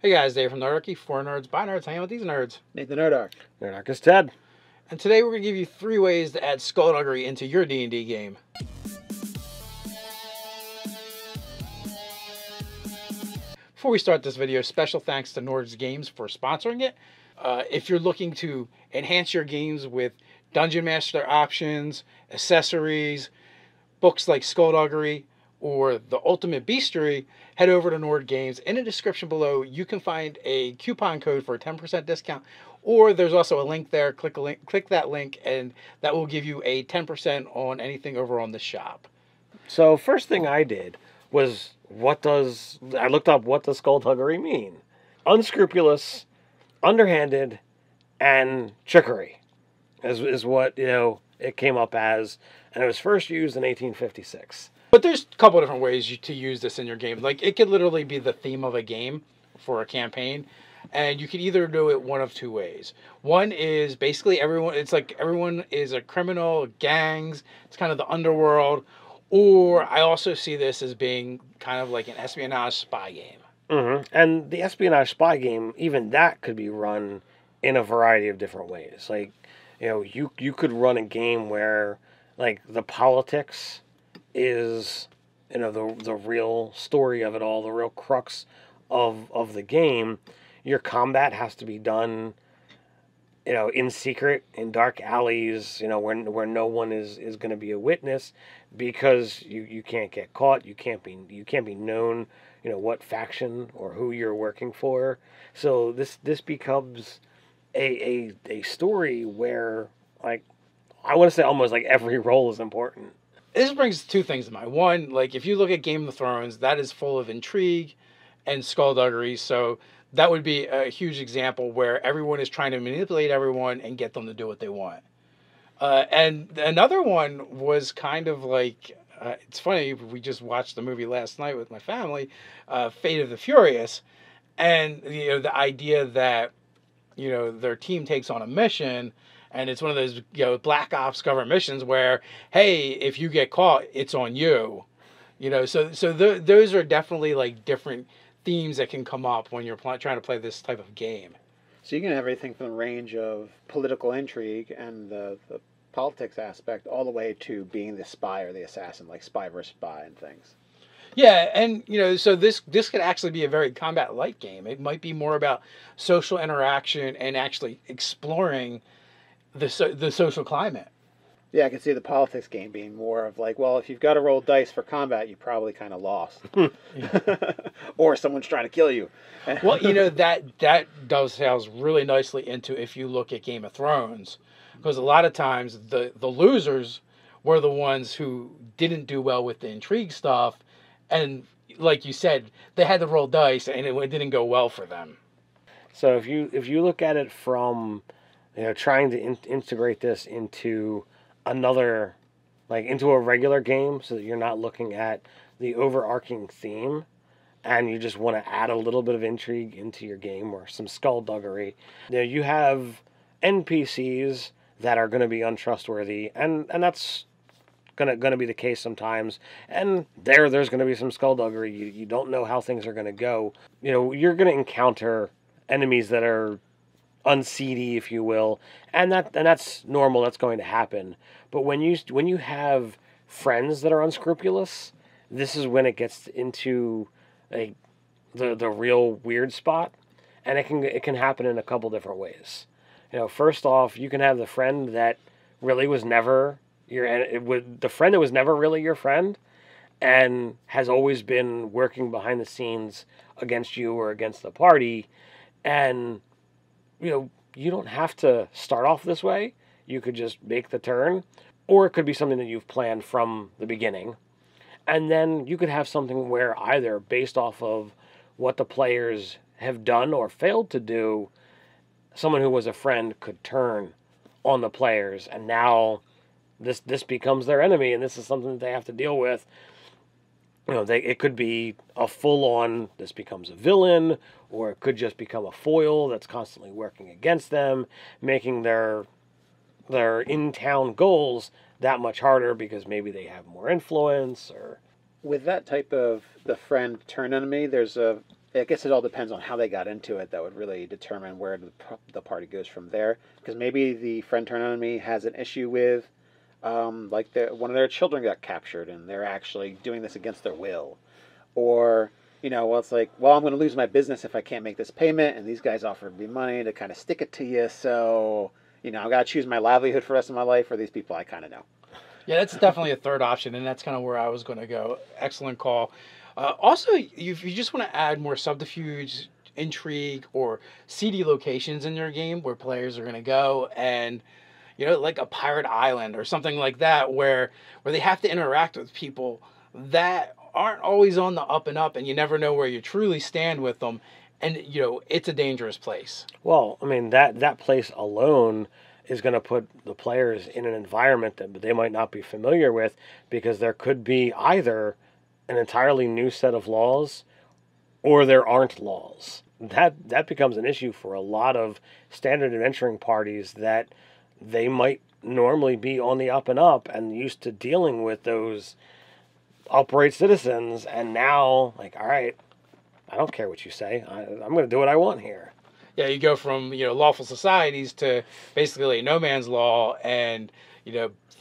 Hey guys, Dave from Nerdarchy, for nerds, by nerds, hanging with these nerds. Nathan Nerdarch. Nerdarchy Ted. And today we're going to give you 3 ways to add Skullduggery into your D&D game. Before we start this video, special thanks to Nords Games for sponsoring it. If you're looking to enhance your games with Dungeon Master options, accessories, books like Skullduggery, or the Ultimate Beastery, head over to Nord Games. In the description below, you can find a coupon code for a 10% discount, or there's also a link there. Click that link, and that will give you a 10% on anything over on the shop. So first thing I did was, I looked up what does Skullduggery mean? Unscrupulous, underhanded, and trickery is what, it came up as, and it was first used in 1856. But there's a couple of different ways to use this in your game. Like, it could literally be the theme of a game for a campaign, and you could either do it one of 2 ways. One is basically everyone is a criminal, gangs, it's kind of the underworld, or I also see this as being kind of like an espionage spy game. Mm-hmm. And the espionage spy game, even that could be run in a variety of different ways. Like, you could run a game where, like, the politics is, the real story of it all, the real crux of the game. Your combat has to be done, in secret, in dark alleys, where no one is going to be a witness, because you can't get caught, you can't be known, what faction or who you're working for. So this becomes a story where, like, I want to say almost like every role is important. This brings 2 things to mind. One, like, if you look at Game of Thrones, that is full of intrigue and skullduggery. So that would be a huge example where everyone is trying to manipulate everyone and get them to do what they want. And another one was kind of like, it's funny, we just watched the movie last night with my family, Fate of the Furious. And, the idea that, their team takes on a mission, and it's one of those, black ops government missions where, hey, if you get caught, it's on you. Those are definitely, like, different themes that can come up when you're trying to play this type of game. So you can have everything from the range of political intrigue and the politics aspect all the way to being the spy or the assassin, like spy versus spy and things. Yeah, and so this could actually be a very combat-light game. It might be more about social interaction and actually exploring the social climate. Yeah, I can see the politics game being more of like, well, if you've got to roll dice for combat, you probably kind of lost, or someone's trying to kill you. Well, that dovetails really nicely into if you look at Game of Thrones, because a lot of times the losers were the ones who didn't do well with the intrigue stuff, and like you said, they had to roll dice, and it didn't go well for them. So if you look at it from, trying to integrate this into another, like, into a regular game, so that you're not looking at the overarching theme, and you just want to add a little bit of intrigue into your game or some skullduggery. You have NPCs that are going to be untrustworthy, and that's gonna be the case sometimes. And there's going to be some skullduggery. You don't know how things are going to go. You're going to encounter enemies that are unseedy, if you will, and that's normal. That's going to happen. But when you have friends that are unscrupulous, this is when it gets into the real weird spot, and it can happen in a couple different ways. First off, you can have the friend that really was never the friend that was never really your friend, and has always been working behind the scenes against you or against the party, and you don't have to start off this way. You could just make the turn, or it could be something that you've planned from the beginning. And then you could have something where, either based off of what the players have done or failed to do, someone who was a friend could turn on the players, and now this becomes their enemy, and this is something that they have to deal with. It could be a full-on, this becomes a villain, or it could just become a foil that's constantly working against them, making their in-town goals that much harder because maybe they have more influence. Or with that type of the friend turn enemy, there's a I guess it all depends on how they got into it. That would really determine where the party goes from there. Because maybe the friend turned enemy has an issue with, like one of their children got captured and they're actually doing this against their will, or well, it's like, well, I'm going to lose my business if I can't make this payment, and these guys offered me money to kind of stick it to you, so I've got to choose my livelihood for the rest of my life, or these people I kind of know. Yeah, that's definitely a third option, and that's kind of where I was going to go. Excellent call. Also, if you just want to add more subterfuge, intrigue, or seedy locations in your game where players are going to go, and like a pirate island or something like that, where they have to interact with people that aren't always on the up and up, and you never know where you truly stand with them, and it's a dangerous place. Well, I mean, that place alone is going to put the players in an environment that they might not be familiar with, because there could be either an entirely new set of laws or there aren't laws. That becomes an issue for a lot of standard adventuring parties, that they might normally be on the up and up and used to dealing with those upright citizens, and now, like, all right, I don't care what you say. I'm going to do what I want here. Yeah, you go from lawful societies to basically no man's law, and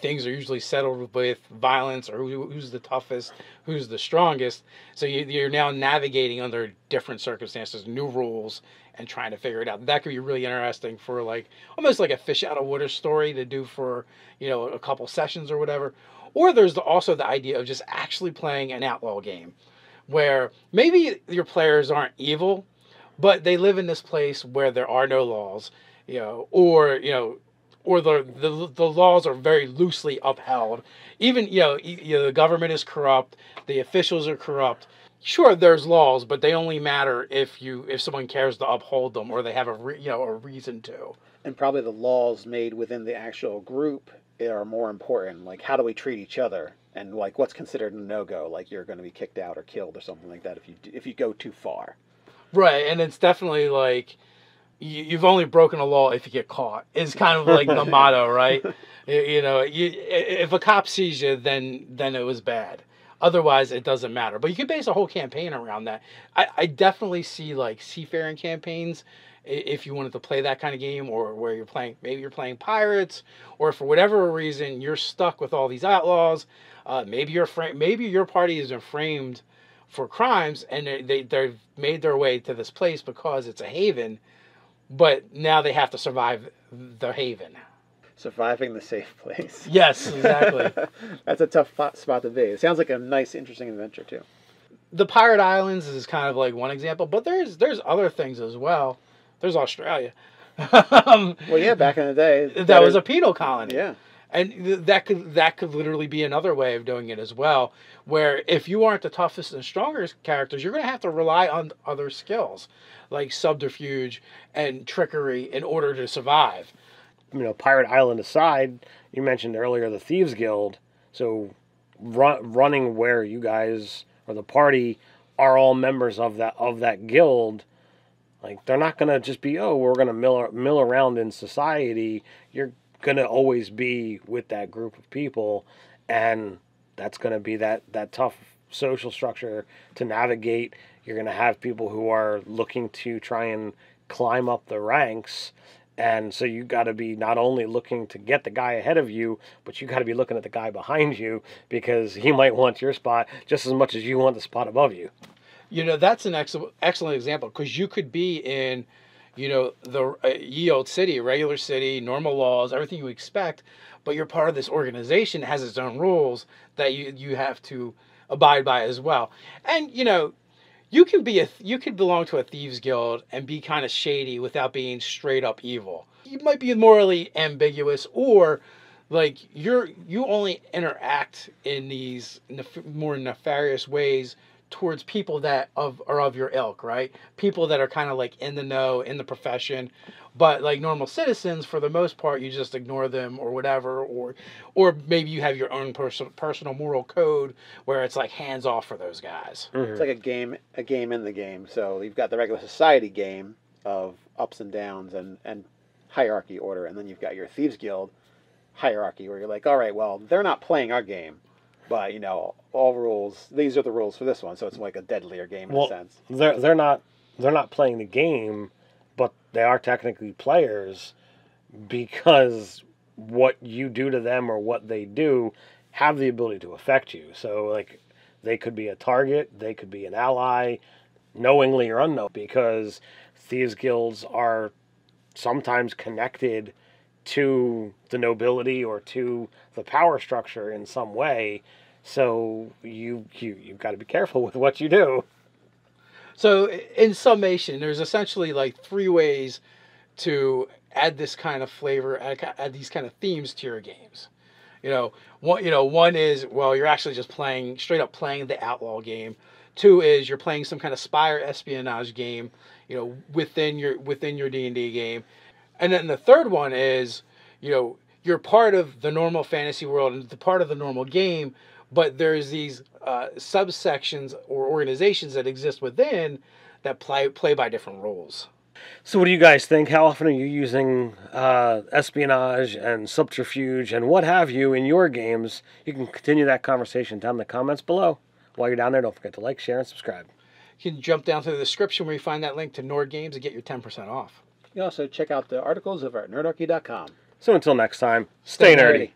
things are usually settled with violence, or who's the toughest, who's the strongest. So you're now navigating under different circumstances, new rules, and trying to figure it out. That could be really interesting for almost like a fish out of water story to do for a couple sessions or whatever. Or there's also the idea of just actually playing an outlaw game, where maybe your players aren't evil, but they live in this place where there are no laws, or the laws are very loosely upheld. Even the government is corrupt, the officials are corrupt. Sure, there's laws, but they only matter if someone cares to uphold them, or they have a reason to. And probably the laws made within the actual group are more important. Like, how do we treat each other, and like what's considered a no-go, like you're going to be kicked out or killed or something like that if you go too far. Right, and it's definitely like you've only broken a law if you get caught. Is kind of like the motto, right? If a cop sees you, then it was bad. Otherwise, it doesn't matter. But you can base a whole campaign around that. I definitely see like seafaring campaigns, if you wanted to play that kind of game, or where maybe you're playing pirates, or for whatever reason you're stuck with all these outlaws. Maybe your party has been framed for crimes, and they've made their way to this place because it's a haven, but now they have to survive the haven. Surviving the safe place. Yes, exactly. That's a tough spot to be. It sounds like a nice, interesting adventure too. The Pirate Islands is kind of like one example, but there's other things as well. There's Australia. Well, yeah, back in the day, that was a penal colony. Yeah. And that could literally be another way of doing it as well, where if you aren't the toughest and strongest characters, you're going to have to rely on other skills like subterfuge and trickery in order to survive. Pirate Island aside, you mentioned earlier the Thieves Guild. So running where you guys or the party are all members of that guild, like they're not going to just be, we're going to mill around in society. You're going to always be with that group of people, and that's going to be that tough social structure to navigate. You're going to have people who are looking to try and climb up the ranks, and so you got to be not only looking to get the guy ahead of you, but you got to be looking at the guy behind you, because he might want your spot just as much as you want the spot above you. That's an excellent example, because you could be in the ye old city, regular city, normal laws, everything you expect, but you're part of this organization that has its own rules that you have to abide by as well. And you could belong to a thieves guild and be kind of shady without being straight up evil. You might be morally ambiguous, or like you only interact in these more nefarious ways towards people that are of your ilk, right? People that are kind of like in the know, in the profession, but like normal citizens, for the most part, you just ignore them or whatever, or maybe you have your own personal moral code where it's like hands off for those guys. Mm-hmm. It's like a game in the game. So you've got the regular society game of ups and downs and hierarchy order, and then you've got your Thieves Guild hierarchy where you're like, all right, well, they're not playing our game. But all rules. These are the rules for this one, so it's like a deadlier game in a sense. They're not playing the game, but they are technically players because what you do to them or what they do have the ability to affect you. So like they could be a target, they could be an ally, knowingly or unknowingly, because thieves guilds are sometimes connected to the nobility or to the power structure in some way. So you've got to be careful with what you do. So in summation, there's essentially like 3 ways to add this kind of flavor, add these kind of themes to your games. One is, well, you're actually just straight up playing the outlaw game. 2 is you're playing some kind of spy or espionage game, within your D&D game. And then the third one is, you're part of the normal fantasy world and the part of the normal game, but there's these subsections or organizations that exist within that play by different rules. So what do you guys think? How often are you using espionage and subterfuge and what have you in your games? You can continue that conversation down in the comments below. While you're down there, don't forget to like, share, and subscribe. You can jump down to the description where you find that link to Nord Games and get your 10% off. You can also check out the articles over at nerdarchy.com. So until next time, stay nerdy.